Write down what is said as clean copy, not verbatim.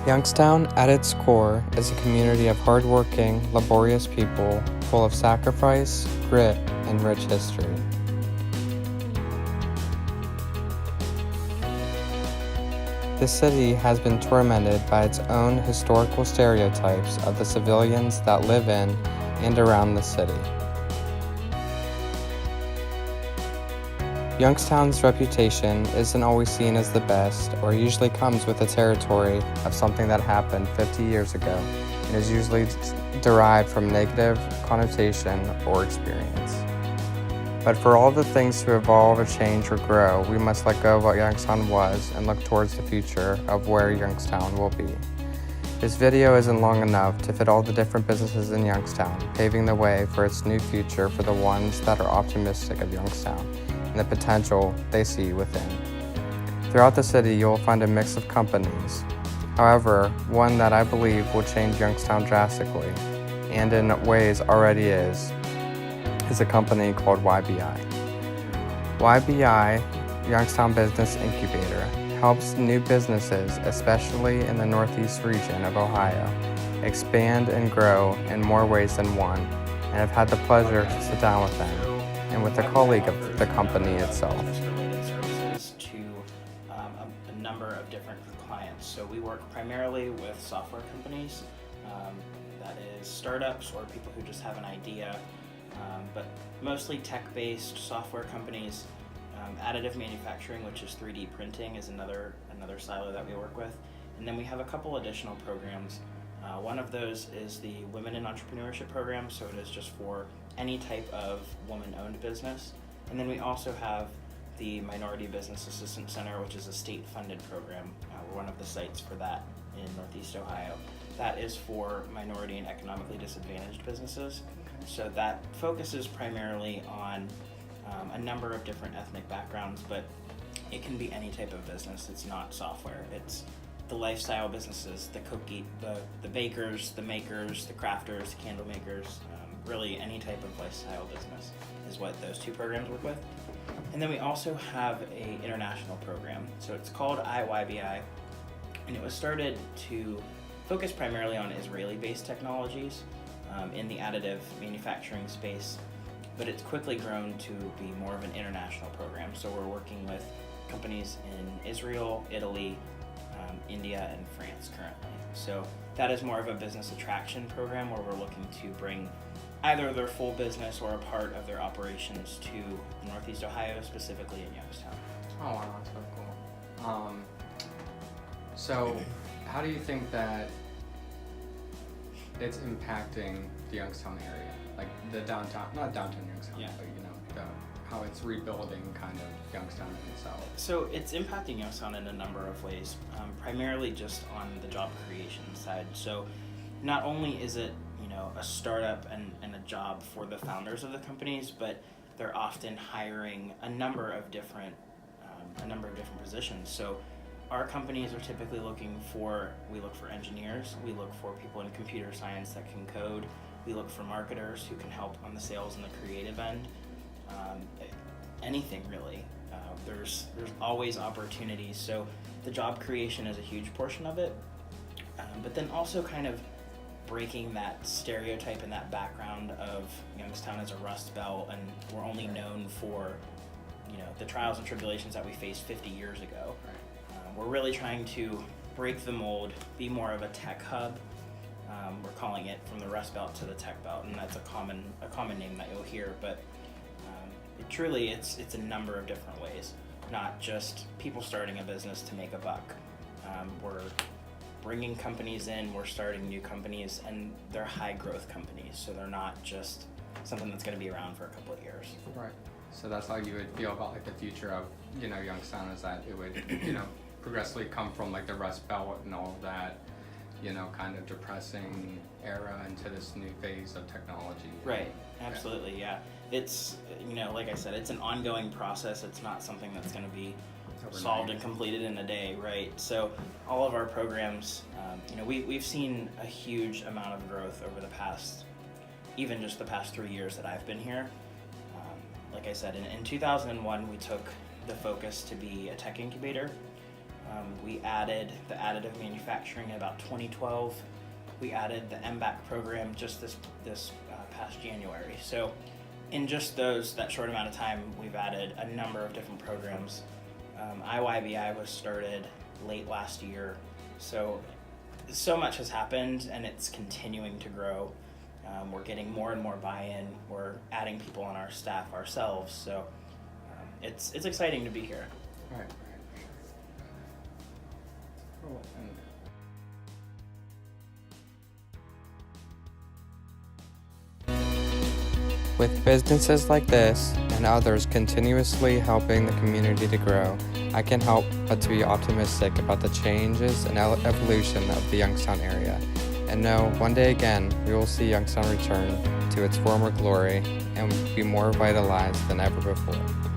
Youngstown, at its core, is a community of hardworking, laborious people full of sacrifice, grit, and rich history. The city has been tormented by its own historical stereotypes of the civilians that live in and around the city. Youngstown's reputation isn't always seen as the best, or usually comes with the territory of something that happened 50 years ago, and is usually derived from negative connotation or experience. But for all the things to evolve or change or grow, we must let go of what Youngstown was and look towards the future of where Youngstown will be. This video isn't long enough to fit all the different businesses in Youngstown, paving the way for its new future for the ones that are optimistic of Youngstown and the potential they see within. Throughout the city, you will find a mix of companies. However, one that I believe will change Youngstown drastically, and in ways already is a company called YBI. YBI, Youngstown Business Incubator, helps new businesses, especially in the Northeast region of Ohio, expand and grow in more ways than one, and I've had the pleasure to sit down with them and with a colleague of the company itself. Related services to a number of different clients. So we work primarily with software companies, that is startups or people who just have an idea, but mostly tech-based software companies. Additive manufacturing, which is 3D printing, is another silo that we work with. And then we have a couple additional programs. One of those is the Women in Entrepreneurship program, so it is just for any type of woman-owned business. And then we also have the Minority Business Assistance Center, which is a state-funded program. We're one of the sites for that in Northeast Ohio. That is for minority and economically disadvantaged businesses. So that focuses primarily on a number of different ethnic backgrounds, but it can be any type of business. It's not software. It's the lifestyle businesses, the bakers, the makers, the crafters, the candle makers, really any type of lifestyle business is what those two programs work with. And then we also have a international program. So it's called IYBI, and it was started to focus primarily on Israeli-based technologies in the additive manufacturing space, but it's quickly grown to be more of an international program. So we're working with companies in Israel, Italy, India, and France currently. So that is more of a business attraction program where we're looking to bring either their full business or a part of their operations to Northeast Ohio, specifically in Youngstown. Oh wow, that's so cool. So how do you think that it's impacting the Youngstown area? Like the downtown, not downtown Youngstown, Yeah. but how it's rebuilding kind of Youngstown in itself. So it's impacting Youngstown in a number of ways, primarily just on the job creation side. So not only is it, a startup and a job for the founders of the companies, but they're often hiring a number of different positions. So our companies are typically we look for engineers, we look for people in computer science that can code, we look for marketers who can help on the sales and the creative end. Anything really. There's always opportunities. So the job creation is a huge portion of it, but then also kind of breaking that stereotype and that background of Youngstown as a Rust Belt, and we're only known for the trials and tribulations that we faced 50 years ago. We're really trying to break the mold, be more of a tech hub. We're calling it from the Rust Belt to the Tech Belt, and that's a common name that you'll hear, but it's a number of different ways, not just people starting a business to make a buck. We're bringing companies in, we're starting new companies, and they're high growth companies, so they're not just something that's going to be around for a couple of years. Right. So that's how you would feel about like the future of Youngstown, is that it would progressively come from like the Rust Belt and all of that kind of depressing era into this new phase of technology. Right, absolutely, yeah. It's, like I said, it's an ongoing process. It's not something that's going to be solved and completed in a day, right? So all of our programs, we've seen a huge amount of growth over the past 3 years that I've been here. Like I said, in 2001, we took the focus to be a tech incubator. We added the additive manufacturing in about 2012. We added the MBAC program just this past January. So in just that short amount of time, we've added a number of different programs. IYBI was started late last year. So much has happened, and it's continuing to grow. We're getting more and more buy-in. We're adding people on our staff ourselves. So it's exciting to be here. Right. Cool. With businesses like this and others continuously helping the community to grow, I can't help but to be optimistic about the changes and evolution of the Youngstown area. And know one day again we will see Youngstown return to its former glory and be more vitalized than ever before.